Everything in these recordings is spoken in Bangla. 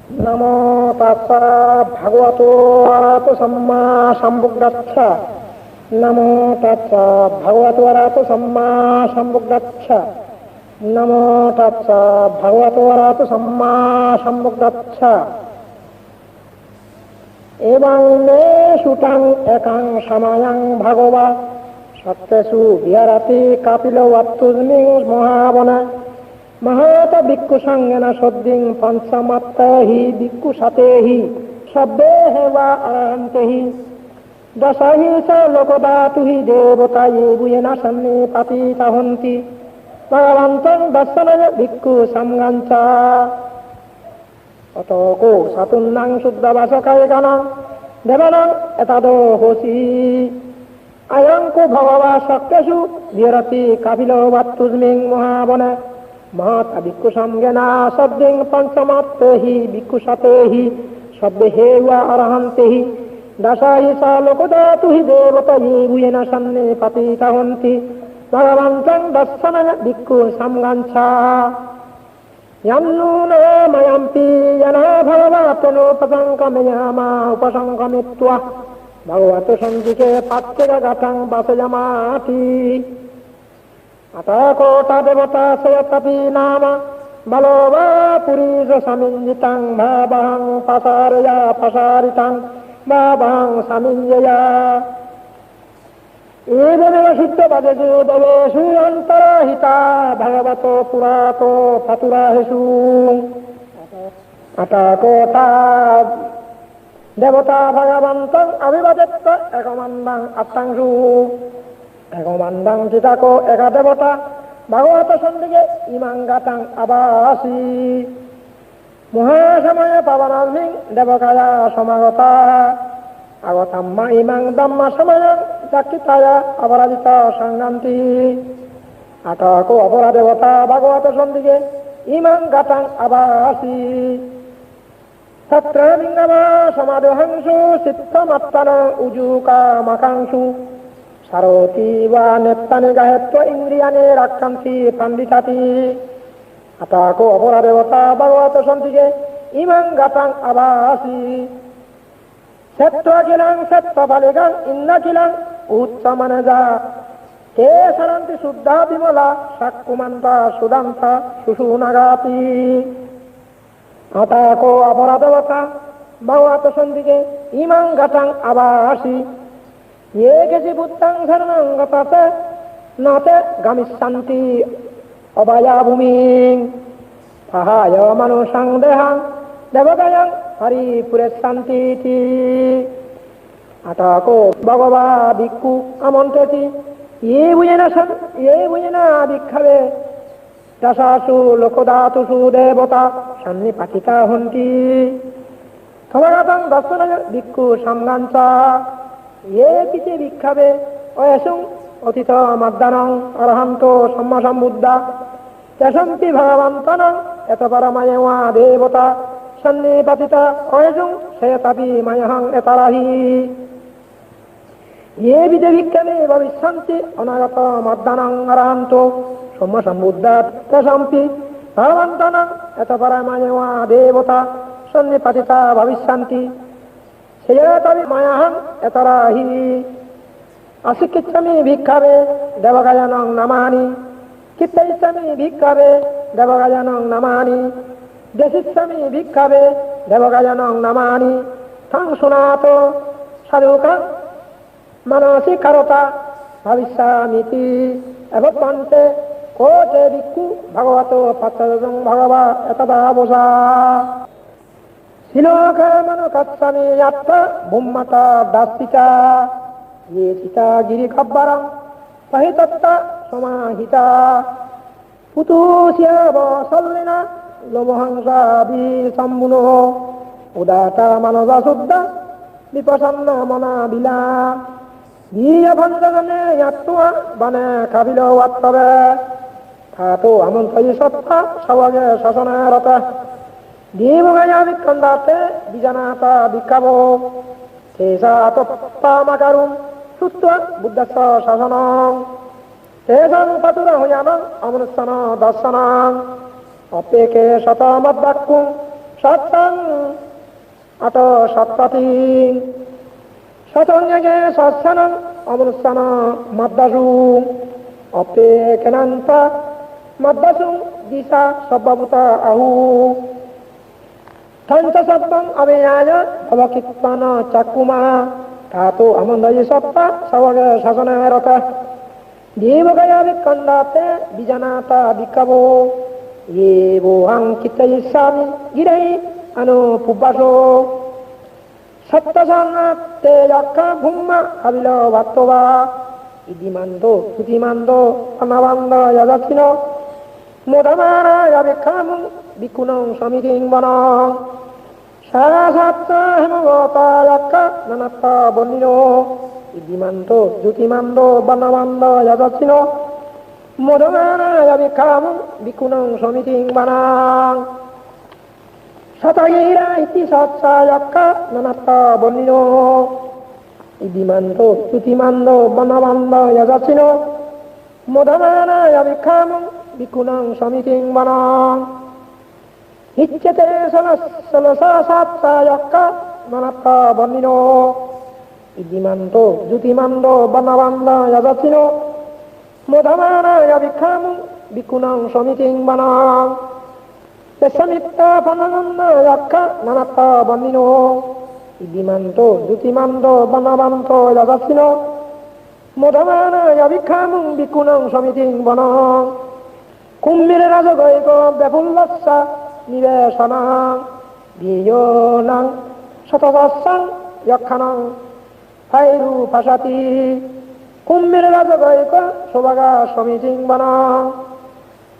নমো তাস্সা ভগবতো আরহাতো সম্মা সম্বুদ্ধাচ্ছা। নমো তাস্সা ভগবতো আরহাতো সম্মা সম্বুদ্ধাচ্ছা। নমো তাস্সা ভগবতো আরহাতো সম্মা সম্বুদ্ধাচ্ছা। এবং মে সুতাং একাং সমায়ং ভগবা সত্যসু বিহারাতি কাপিল ওয়াত্তুস্মিং মহাবনে মহাত ভিক্ষু সঙ্গেন সদ্দিং পঞ্চমাত্রা হি ভিক্ষু সাতে হি শব্দে হেবা আরান্তে হি দশাহি স লোকদাতু হি দেবতা ইয়ে বুয়েনা সন্নি পাতিতা হন্তি ভগবন্তং দর্শনয় ভিক্ষু সংগাঞ্চা অতকো সাতুন্নাং শুদ্ধবাসকায় গণং দেবানাং এতাদো হোসি আয়ঙ্কো ভগবা সত্যসু বিহরতি কাপিল ওয়াত্তুস্মিং মহাবনে মহৎ ভিক্ষু সঙ্গেনা শব্দিং পঞ্চমাত্রে হি ভিক্ষু সাতে হি শব্দে হেবা অরহন্তে হি দশাহি স লোকদাতু হি দেবতা ইয়ে বুয়েনা সন্নি পাতিতা হন্তি ভগবন্তং দর্শনয় ভিক্ষু সংগাঞ্চা यन्नूनो मयम्पि यना भगवतनुपसङ्गमयामा उपसङ्गमित्वा भगवतो सन्दिके पात्यगतं वासयमाति अतकोटा देवता सयतपि नाम बलो वा पुरीश समिञ्जितं भावं पसारया पसारितं भावं समिञ्जया एवमेव सिद्धपदेषु देवेषु अन्तरहिता भगवतो पुरातो फतुराहेषु अतकोटा देवता भगवन्तं अभिवदत्त एकमन्दं अत्तांशु एकमन्दं चिताको एक देवता भगवत सन्दिके इमां गतं अवासि महासमय पवनास्मिं देवकाया समागता আগতম্মা ইমাং ধম্ম সময়ং চাক্ষিতায়া অপরাজিত সংগান্তি আটকো অপরা দেবতা ভাগবত সন্দিকে ইমাং গাতাং আবাসি সত্রলিঙ্গমা সমাদহংসু চিত্তমাত্তান উজুকা মাকাংসু সারতি বা নেত্তানি গাহেত্ব ইন্দ্রিয়ানি রাক্ষান্তি পাণ্ডিতাতি আটকো অপরা দেবতা ভাগবত সন্দিকে ইমাং গাতাং আবাসি সত্যকিলাং সত্যফলিকাং ইন্দ্রকিলাং উচ্চমানজা কে সরন্তি শুদ্ধা বিমলা সাক্ষুমন্তা সুদান্তা সুষুনাগাতি আতাকো অপরাধবতা ভগবত সন্দিকে ইমাং গতাং আবাসি ये কেছি বুদ্ধং শরণং গতাতে নতে গামিষ্যন্তি অভয়াভূমিং সহায় মনুষং দেহাং দেবগয়ং হরিপুরে শান্তি আটাকো ভগবা ভিক্ষু আমন্ত্রতি এ বুঝেনা ভিক্ষাবে দশাসু লোকদাতুষু দেবতা সন্নিপাতিতা হন্তি থবাগতং দর্শন ভিক্ষু সংগাঞ্চা এ কিছে ভিক্ষাবে অয়সুং অতিথ মদ্দানং অরহন্ত সম্মা সম্বুদ্ধা তেসন্তি ভগবন্তনং এত পরময়েওয়া দেবতা সন্নিপাতিতা অয়জুং সেয়তাপি মায়হং এতারাহি ये বিদে ভিক্ষাবে ভবিষ্যন্তি অনাগত মদ্দানং অরহন্ত সম্মা সম্বুদ্ধা তেসন্তি ভগবন্তনং এত পরময়েওয়া দেবতা সন্নিপাতিতা ভবিষ্যন্তি সেয়তাপি মায়হং এতারাহি অশিক্ষিচ্ছামি ভিক্ষাবে দেবগায়নং নমানি কিত্তইচ্ছামি ভিক্ষাবে দেবগায়নং নমানি দেশিচ্ছামি ভিক্ষাবে দেবগায়নং নমানি থং শুনাতো সাধুকাং মানসি কারতা ভবিষ্যামিতি এবপন্তে কোচে ভিক্ষু ভগবত পত্তং ভগবা এতদাবসা শিলোক মনুকাচ্ছামি যাত্রা ভূম্মতা দাস্তিকা ये চিতা গিরি খব্বরং পহিতত্তা সমাহিতা পুতুষ্যাবসল্লিনা লোমহংসাবি সম্মুনো উদাতা মানবা শুদ্ধ বিপসন্ন মনা বিলা গিয় ভঞ্জনে ইয়াত্তুয়া বনে কাবিল ওয়াত্তবে থাতো আমন্ত্রয়ী সত্তা সবাগে শাসনারত দীবগায়া বিক্ষন্দাতে বিজানাতা বিক্ষাবো তেসা তপ্পামাকারুম সুত্ত্বা বুদ্ধস্য শাসনং তেষাং পাতুরা হইয়ানং অমনুষ্যন দর্শনং অপেকে শতমদ্বাক্কুং সত্যং আত সত্যতি সতঙ্গে সৎসানং অমনুষ্যান মদ্দাসু অপে কেনান্ত মদ্দাসু দিশা সব্বাভূতা আহু থঞ্চ সত্যং অবেয়ায় অবকিত্তান চাকুমা তাতো আমন্দয়ী সত্তা সবগে শাসনে রত দেবগয়া বিকণ্ডাতে বিজানাতা বিকাবো येवो अंकितयिष्यामि गिरै अनुपुब्बासो सप्तसंगते यक्का भुम्मा कबिलो वात्तवा इदिमन्दो सुतिमन्दो अनवन्दो यदक्षिणो मोदमाना यविक्खामुं विकुणं समितिं वनं सारासत्ता हेमवता यक्का ननत्ता बन्निनो इदिमन्दो सुतिमन्दो वनवन्दो यदक्षिणो मोदमाना यविक्खामुं विकुणं समितिं वनं सतगीरा इति सत्सायक्का ननत्ता बन्निनो इदिमन्दो स्तुतिमन्दो वनवन्दो यजसिनो मोदमाना यविक्खामुं विकुणं समितिं वनं इच्यते सलसा सत्सायक्का ननत्ता बन्निनो इदिमन्दो स्तुतिमन्दो वनवन्दो यजसिनो मोदमाना यविक्खामुं विकुणं समितिं वनं समित्ता फलनन्ना यक्का ननत्ता बन्निनो इदिमन्तो द्युतिमन्तो वनवन्तो यदक्षिणो मोदमाना यविक्खामुं विकुणं समितिं वनं कुम्भीरराजगैको व्यफुल्लस्स निवेशनं धियोनं शतसस्सं यक्षणं फैरूपसति कुम्भीरराजगैको सुभगा समितिं वनं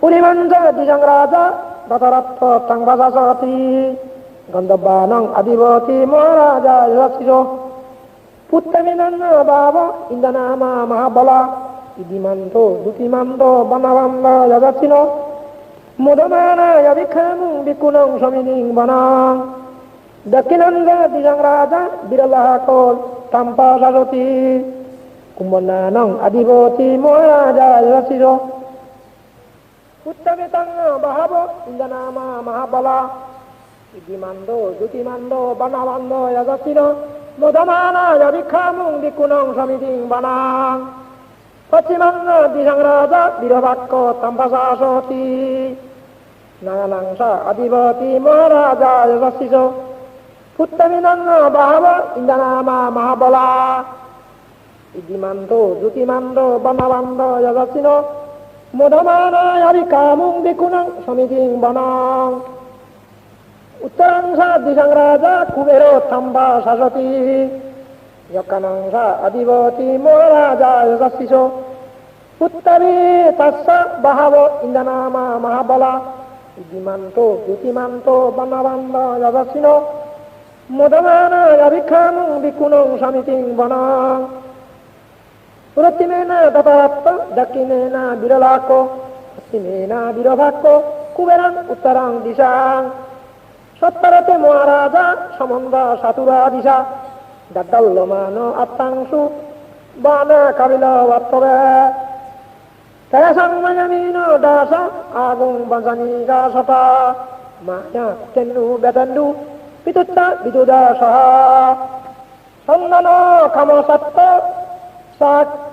पुरिमञ्च द्विजङ्राजा दतरत्व तंगवसति गन्धर्वाणां अधिपति महाराजा यक्षिरो पुत्तमिनन्न भाव इन्द्रनामा महाबला इदिमन्तो द्युतिमन्तो वनवन्दो यदक्षिणो मोदमाना यविक्खामुं विकुणं समितिं वनं दक्षिणञ्च द्विजङ्राजा विरलाको तम्पसति कुम्भनानां अधिपति महाराजा यक्षिरो उत्तमितं बहवो इन्द्रनामा महाबला इदिमन्दो द्युतिमन्दो वनवन्दो यदक्षिणो मोदमाना यविक्खामुं विकुणं समितिं वनं पश्चिमं द्विजङ्राजा वीरवाक्को तम्पसासति नानांस अधिपति महाराजा यदक्षिणो उत्तमिनं बहवो इन्द्रनामा महाबला इदिमन्दो द्युतिमन्दो वनवन्दो यदक्षिणो मोदमाना यविक्खामुं विकुणं समितिं वनं उत्तरांश द्विजङ्राजा कुबेरो तम्पसति यक्कनांश अधिपति महाराजा यक्षिरो उत्तरे तस्य बहवो इन्द्रनामा महाबला इदिमन्तो द्युतिमन्तो वनवन्दो यदक्षिणो मोदमाना यविक्खामुं विकुणं समितिं वनं उत्तमेन दतरत्व दक्षिणेन विरलाको पश्चिमेन वीरभाक्को कुबेरं उत्तरां दिशां सत्तरते महाराजा समन्द सातुरा दिशा दद्दल्यमानो अत्तांशु बाण कपिल वत्तवे तेषां मयमीनो दास आगुं वंशनिका सता माया तेन्नु बेतन्नु विदुत्ता विदुदासः सन्दनो खमसत्त सा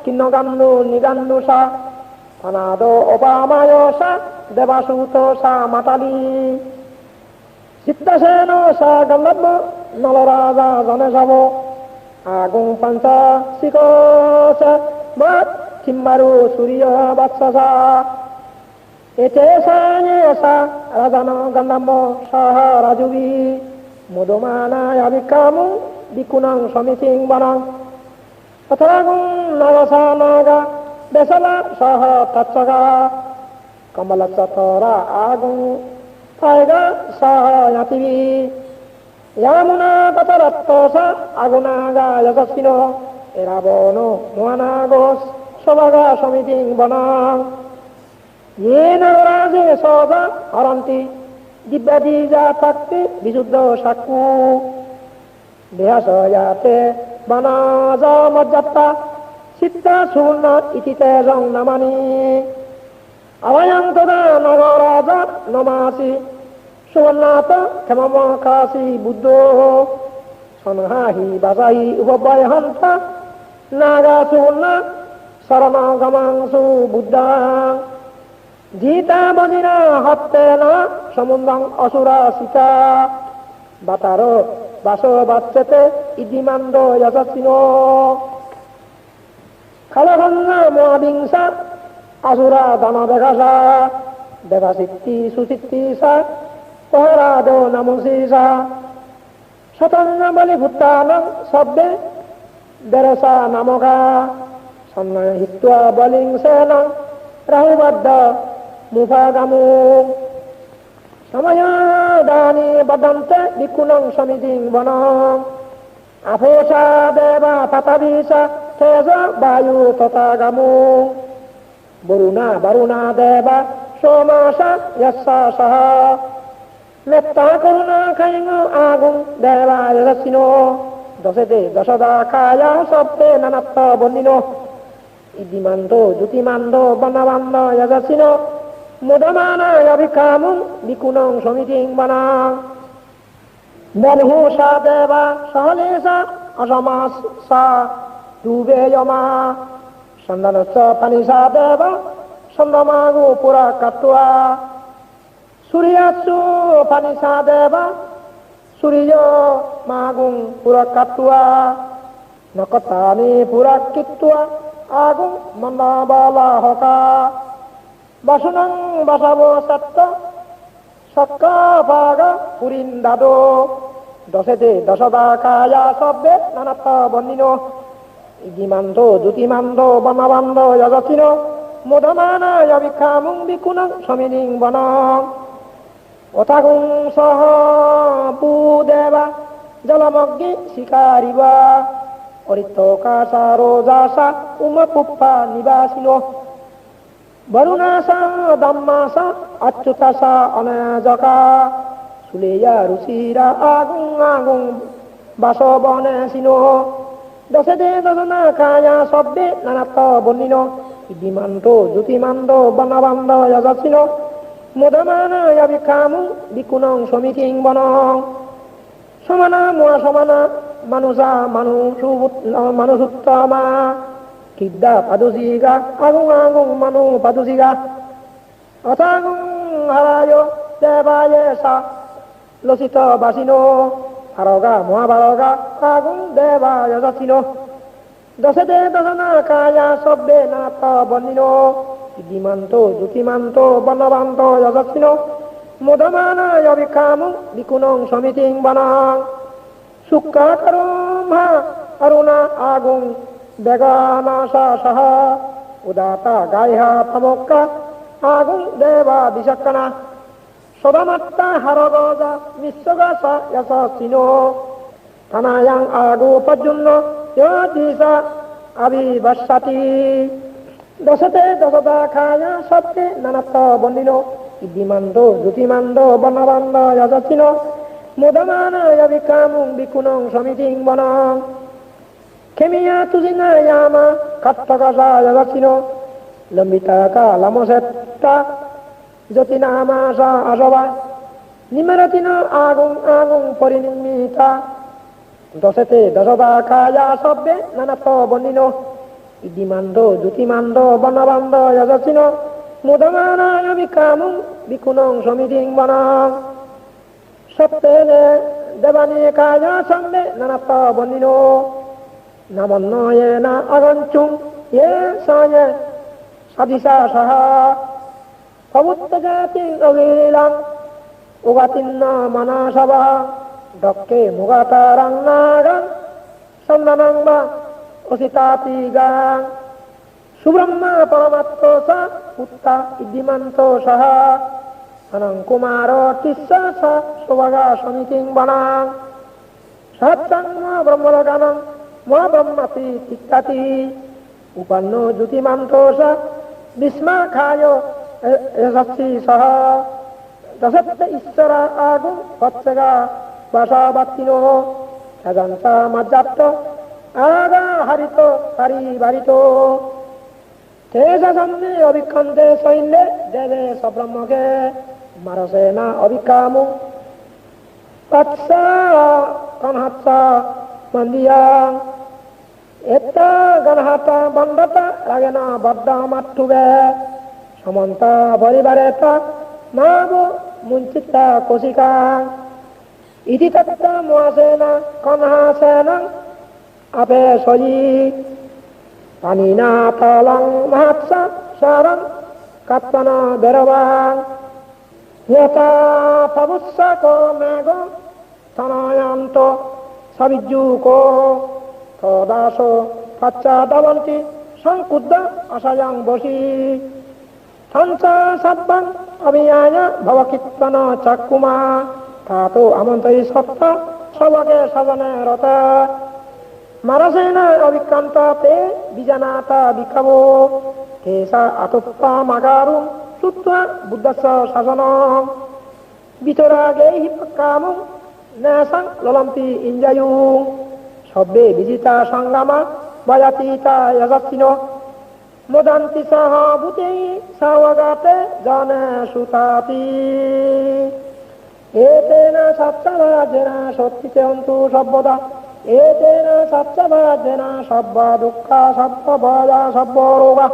किन्नगन्नु निगन्नु सा अनादो उपामायो सा देवासुतो सा माताली सिद्धसेनो सा गन्धर्व नलराजा जनेशवो आगुं पञ्चाशिको स मत् किम्बरु सूर्य वत्ससा एते सा ये सा राजन गन्धर्व सह राजुवि मोदमाना यविक्खामुं विकुणं समितिं वनं तथागुं नवसा नागा बेसला सह तत्सगा कमलचतरा आगुं फायगा सह यातिवि यामुना ततरत्तोस आगुनागा यक्षिणो एरावनो मोहनागोस सभगा समितिं वनं येन राजे सोजा हरन्ति दिव्यदीजा तक्ति विशुद्ध शक्कु देहसयाते वनाज मज्जत्ता सिद्धा सुवर्ण इति तेजं नमनि अवयं तदा नगराजा नमासि সুবর্ণাত ক্ষমকাশী বুদ্ধ সনহাহি বাসাহি উপবয় হন্তা নাগা সুবর্ণ শরণ গমাংসু বুদ্ধা জিতা বজিরা হত্যেন সমুদ্রং অসুরা সীতা বাতারো বাসো বাচ্চেতে ইদিমান্দ যশস্বিনো খালভঙ্গা মহাবিংসা আসুরা দানবেঘাসা দেবাসিত্তি সুচিত্তি সা পহরাদ নমসীসা শতঙ্গ বলি ভূতানং শব্দে দেরসা নামকা সন্নয় হিত্বা বলিং সেনং রাহুবদ্ধ মুফাগামু সময়াদানি বদন্তে বিকুণং সমিতিং বনং আফোষা দেবা পাতাবিষা তেজ বায়ু তথাগামু বরুণা বরুণা দেবা সোমাসা যস্যা সহ মেত্তা করুণা খাইং আগুন দেবায় রসিনো দশেতে দশদা খায়া সপ্তে নানাত্ব বন্দিনো ইদিমান্দ জ্যোতিমান্দ বনবান্দ যজসিনো মুদমানায় অভিকামুং বিকুণং সমিতিং বনাং মনহুষা দেবা সহলেশা অসমাসা ডুবে যমা সন্ধানচ্চ পানিসা দেবা সন্দমাগু পুরা কাটুয়া সূর্যাচ্ছু পানিসা দেবা সূর্য মাগুং পুরা কাটুয়া নকতানি পুরা কিটুয়া আগুং মন্দাবালা হকা বাসুনং বাসাব সত্য সক্কা ভাগা পুরিন্দাদো দশেতে দশদা কায়া শব্দে নানাত্ব বন্দিনো ইদিমান্দ জ্যোতিমান্দ বনবান্দ যজসিনো মুদমানায় বিক্ষামুং বিকুণং সমিতিং বনং অথাগুং সহ পুদেবা জলমগ্নি শিকারিবা অরিত্তকাশা রোজাসা উমপুপ্পা নিবাসিনো বরুণাসা দম্মাসা অচ্যুতাসা অনাজকা সুলেয়া রুচিরা আগুং আগুং বাসবনে সিনো দশেতে দশনা কায়া শব্দে নানাত্ব বন্দিনো ইদিমান্দ জ্যোতিমান্দ বনবান্দ যজসিনো মুদমানায় বিক্ষামুং বিকুণং সমিতিং বনং সমানা মুয়া সমানা মানুষা মানুষুত্তমা কিদ্দা পাদুজিগা আগুং আগুং মানু পাদুজিগা অথাগুং হারায় দেবায় সা লসিত বাসিনো হারগা মহাভারগা আগুং দেবায় যজসিনো দশেতে দশনা কায়া শব্দে নাথ বন্দিনো ইদিমান্ত জ্যোতিমান্ত বনবান্ত যজসিনো মুদমানায় বিক্ষামুং বিকুণং সমিতিং বনং শুক্কা করুমা অরুণা আগুং বেগানাশা সহ উদাতা গাইহা প্রমোক্কা আগুং দেবা বিশক্কনা সদামাত্তা হারগজা মিশ্রগাসা যশস্বিনো থানায়াং আগু পর্যন্ন দিশা আবিবর্ষাতি দশতে দশদা খায়া সত্যে নানাত্ব বন্দিনো ইদিমান্দ জ্যোতিমান্দ বনবান্দ যজসিনো মুদমানায় বিক্ষামুং বিকুণং সমিতিং বনং খেমিয়া তুজিনা ইয়ামা কাত্তকাসা যজসিনো লম্বিতাকা লামসেত্তা জ্যোতিনামাসা আসবা নিমরতিন আগুং আগুং পরিনির্মিতা দশেতে দশদা খায়া শব্দে নানাত্ব বন্দিনো ইদিমান্দ জ্যোতিমান্দ বনবান্দ যজসিনো মুদমানায় বিক্ষামুং বিকুণং সমিতিং বনং সত্যে দেবানি কায়া সঙ্গে নানাত্ব বন্দিনো নামন্নয়ে না অগঞ্চুং এ সয়ে সাদিশা সহ প্রভুত্ব জাতি অগিলাং উগাতিন্ন মানসবা দক্ষে মুগাতারাং নাগাং সন্দানাং বা অসিতাতি গাং সুব্রহ্মা পরমাত্ম সা পুত্তা ইদিমান্ত সহ অনং কুমার তিস্সা সা সুভগা সমিতিং বনাং সৎসং ব্রহ্মলোকানং মা ব্রহ্মতি তিক্তাতি উপন্ন জ্যোতিমান্ত সা বিস্মা খায় যশস্বী সহ দশত্তে ঈশ্বরা আগুং বৎসগা বাসাবাত্তিনো সজন্তা মজ্জাপ্ত আগা হরিত পারিবারিত তেজ সন্নে অভিক্ষন্তে শৈলে দেবে সব্রহ্মকে Marasena abikamu Tatsa kanhatsa mandiyang Etta ganhata bandata ragena badda mattube Samanta paribareta nabo muncita kosika Iti tatta muasena kanhasena ape soji Panina talang mahatsa sarang katana berawang Yata pavussa ko mego tanayanto sabijjuko todaso pacca davanti sangkuddha asayang bosi tansa sabbang abiyanya bhavakittana cakkuma tato amantai satta savage savane rata marasena avikanta te bijanata bikavo kesa atuppa magarum Tutwa buddhasa sasanam bitorage hipakkamum nasang lalampi injayung sabbe bijita sangama vayatita yasattino modanti saha bhutei savagate jana sutati etena saccavajena sottite antu sabbada etena saccavajena sabba dukkha sabba bhaya sabba roga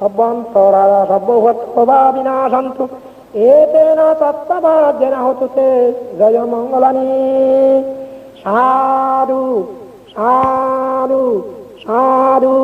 sabbantara sabbhuvatva vinasantu etena sattavajena hotute jaya mangalani sadhu sadhu sadhu